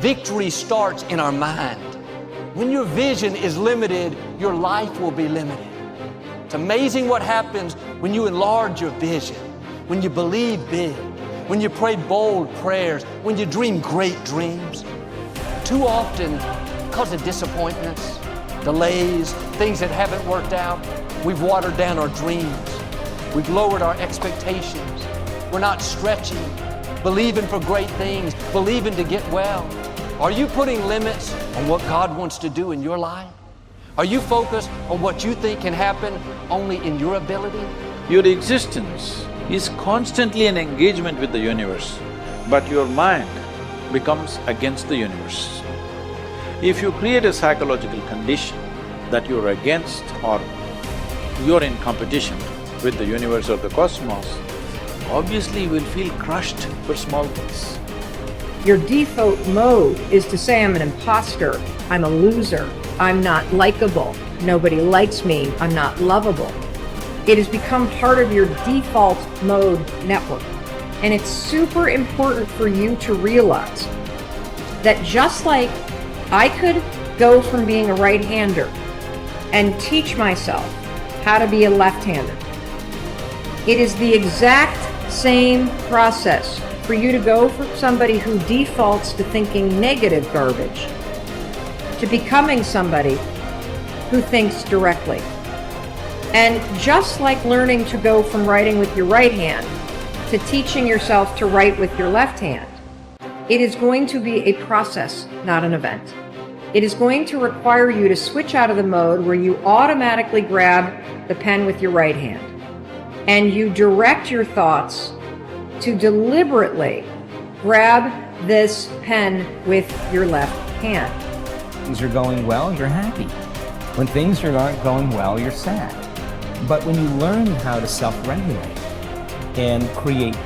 Victory starts in our mind. When your vision is limited, your life will be limited. It's amazing what happens when you enlarge your vision, when you believe big, when you pray bold prayers, when you dream great dreams. Too often, because of disappointments, delays, things that haven't worked out, we've watered down our dreams. We've lowered our expectations. We're not stretching, believing for great things, believing to get well. Are you putting limits on what God wants to do in your life? Are you focused on what you think can happen only in your ability? Your existence is constantly an engagement with the universe, but your mind becomes against the universe. If you create a psychological condition that you're against or you're in competition with the universe or the cosmos, obviously you will feel crushed for small things. Your default mode is to say, I'm an imposter, I'm a loser, I'm not likable, nobody likes me, I'm not lovable. It has become part of your default mode network. And it's super important for you to realize that just like I could go from being a right-hander and teach myself how to be a left-hander, it is the exact same process for you to go from somebody who defaults to thinking negative garbage to becoming somebody who thinks directly. And just like learning to go from writing with your right hand to teaching yourself to write with your left hand, it is going to be a process, not an event. It is going to require you to switch out of the mode where you automatically grab the pen with your right hand and you direct your thoughts to deliberately grab this pen with your left hand. Things are going well, you're happy. When things are not going well, you're sad. But when you learn how to self-regulate and create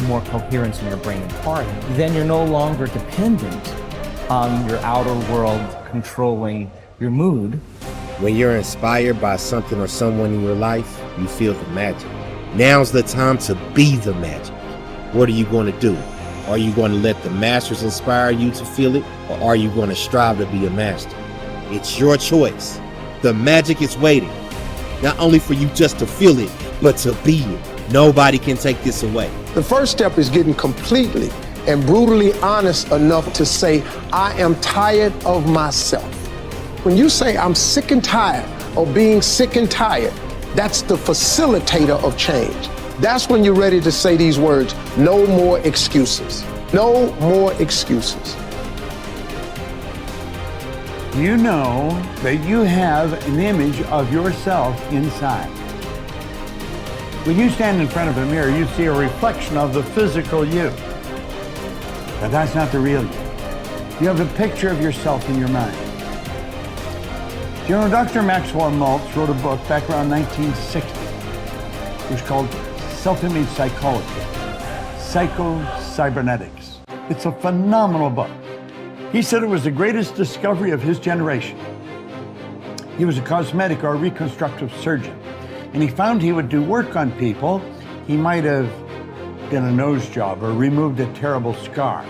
more coherence in your brain and heart, then you're no longer dependent on your outer world controlling your mood. When you're inspired by something or someone in your life, you feel the magic. Now's the time to be the magic. What are you going to do? Are you going to let the masters inspire you to feel it, or are you going to strive to be a master? It's your choice. The magic is waiting, not only for you just to feel it, but to be it. Nobody can take this away. The first step is getting completely and brutally honest enough to say, I am tired of myself. When you say, I'm sick and tired of being sick and tired, that's the facilitator of change. That's when you're ready to say these words, no more excuses. No more excuses. You know that you have an image of yourself inside. When you stand in front of a mirror, you see a reflection of the physical you. But that's not the real you. You have a picture of yourself in your mind. You know, Dr. Maxwell Maltz wrote a book back around 1960. It was called Self-Image Psychology, Psycho-Cybernetics. It's a phenomenal book. He said it was the greatest discovery of his generation. He was a cosmetic or reconstructive surgeon, and he found he would do work on people. He might have done a nose job or removed a terrible scar.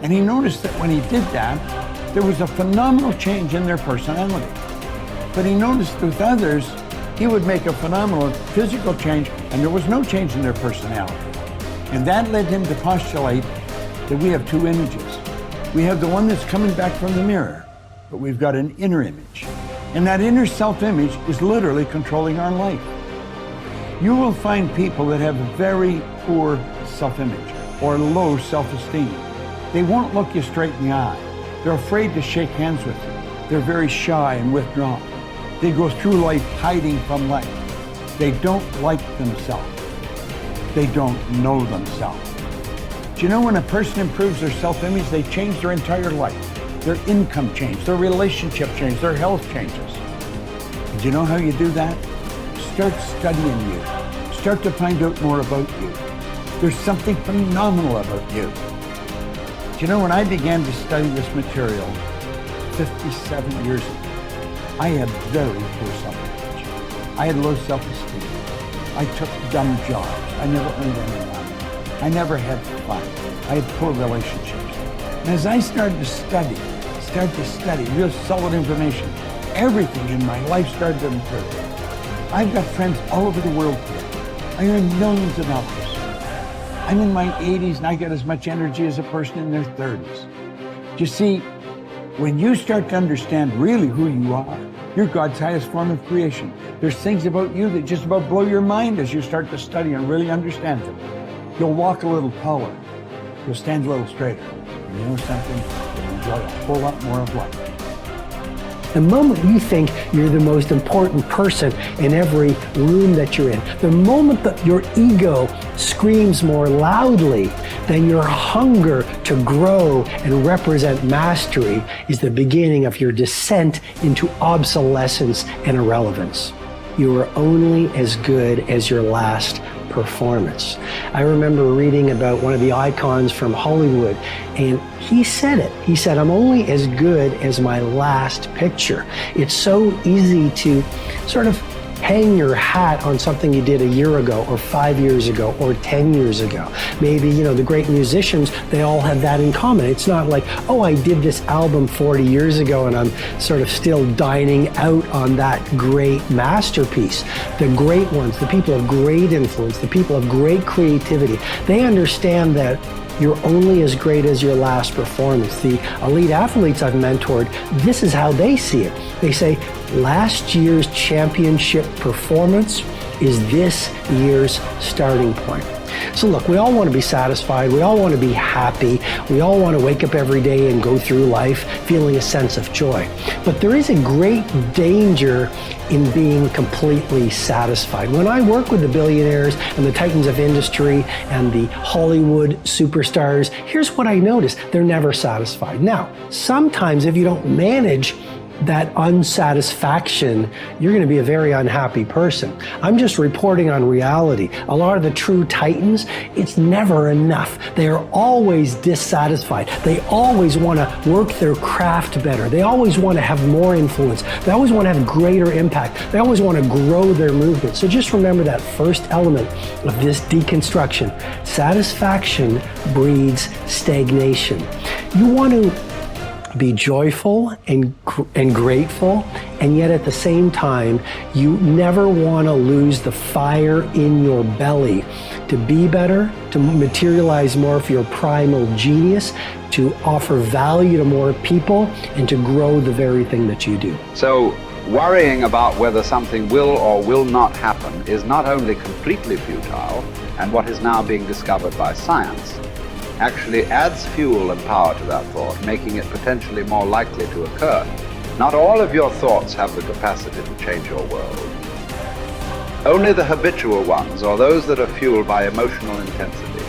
And he noticed that when he did that, there was a phenomenal change in their personality. But he noticed with others, he would make a phenomenal physical change and there was no change in their personality. And that led him to postulate that we have two images. We have the one that's coming back from the mirror, but we've got an inner image. And that inner self-image is literally controlling our life. You will find people that have very poor self-image or low self-esteem. They won't look you straight in the eye. They're afraid to shake hands with you. They're very shy and withdrawn. They go through life hiding from life. They don't like themselves. They don't know themselves. Do you know when a person improves their self-image, they change their entire life. Their income changes, their relationship changes, their health changes. And do you know how you do that? Start studying you. Start to find out more about you. There's something phenomenal about you. Do you know when I began to study this material 57 years ago, I had very poor self-image. I had low self-esteem. I took dumb jobs. I never earned any money. I never had fun. I had poor relationships. And as I started to study real solid information, everything in my life started to improve. I've got friends all over the world today. I earn millions of dollars. I'm in my 80s and I get as much energy as a person in their 30s. You see, when you start to understand really who you are, you're God's highest form of creation. There's things about you that just about blow your mind as you start to study and really understand them. You'll walk a little taller. You'll stand a little straighter. And you know something? You'll enjoy a whole lot more of life. The moment you think you're the most important person in every room that you're in, the moment that your ego screams more loudly than your hunger to grow and represent mastery is the beginning of your descent into obsolescence and irrelevance. You are only as good as your last performance. I remember reading about one of the icons from Hollywood, and he said it. He said, I'm only as good as my last picture. It's so easy to sort of hang your hat on something you did a year ago or 5 years ago or 10 years ago. Maybe, the great musicians, they all have that in common. It's not like, oh, I did this album 40 years ago and I'm sort of still dining out on that great masterpiece. The great ones, the people of great influence, the people of great creativity, they understand that you're only as great as your last performance. The elite athletes I've mentored, this is how they see it. They say, last year's championship performance is this year's starting point. So look, we all want to be satisfied. We all want to be happy. We all want to wake up every day and go through life feeling a sense of joy. But there is a great danger in being completely satisfied. When I work with the billionaires and the titans of industry and the Hollywood superstars, here's what I notice. They're never satisfied. Now, sometimes if you don't manage that unsatisfaction, you're going to be a very unhappy person. I'm just reporting on reality. A lot of the true titans, it's never enough. They are always dissatisfied. They always want to work their craft better. They always want to have more influence. They always want to have greater impact. They always want to grow their movement. So just remember that first element of this deconstruction. Satisfaction breeds stagnation. You want to be joyful and grateful, and yet at the same time, you never want to lose the fire in your belly to be better, to materialize more of your primal genius, to offer value to more people, and to grow the very thing that you do. So, worrying about whether something will or will not happen is not only completely futile, and what is now being discovered by science, actually adds fuel and power to that thought, making it potentially more likely to occur. Not all of your thoughts have the capacity to change your world. Only the habitual ones, or those that are fueled by emotional intensity.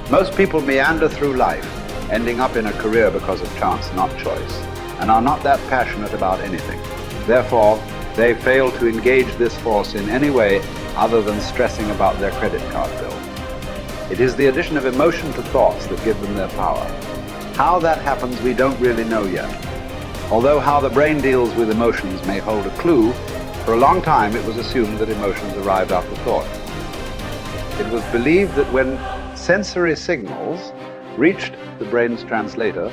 Most people meander through life, ending up in a career because of chance, not choice, and are not that passionate about anything. Therefore, they fail to engage this force in any way other than stressing about their credit card bill. It is the addition of emotion to thoughts that give them their power. How that happens, we don't really know yet. Although how the brain deals with emotions may hold a clue, for a long time it was assumed that emotions arrived after thought. It was believed that when sensory signals reached the brain's translator,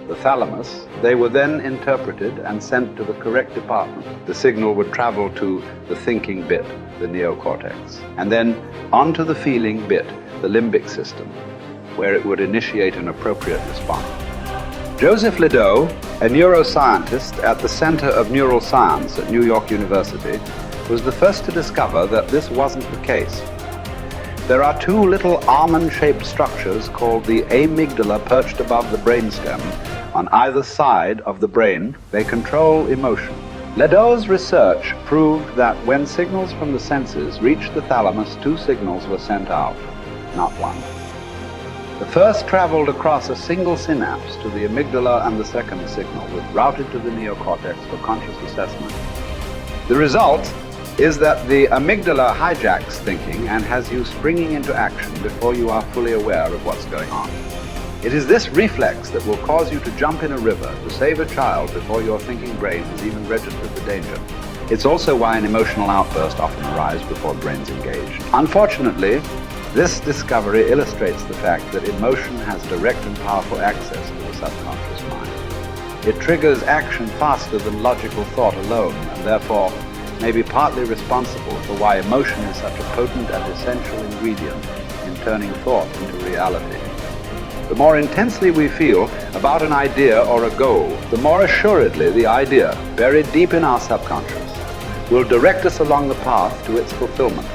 the thalamus, they were then interpreted and sent to the correct department. The signal would travel to the thinking bit, the neocortex, and then onto the feeling bit, the limbic system, where it would initiate an appropriate response. Joseph Ledoux, a neuroscientist at the Center of Neural Science at New York University, was the first to discover that this wasn't the case. There are two little almond-shaped structures called the amygdala perched above the brainstem on either side of the brain. They control emotion. Ledoux's research proved that when signals from the senses reached the thalamus, two signals were sent out, not one. The first traveled across a single synapse to the amygdala, and the second signal was routed to the neocortex for conscious assessment. The result is that the amygdala hijacks thinking and has you springing into action before you are fully aware of what's going on. It is this reflex that will cause you to jump in a river to save a child before your thinking brain has even registered the danger. It's also why an emotional outburst often arrives before the brain's engaged. Unfortunately, This discovery illustrates the fact that emotion has direct and powerful access to the subconscious mind. It triggers action faster than logical thought alone, and therefore may be partly responsible for why emotion is such a potent and essential ingredient in turning thought into reality. The more intensely we feel about an idea or a goal, the more assuredly the idea, buried deep in our subconscious, will direct us along the path to its fulfillment.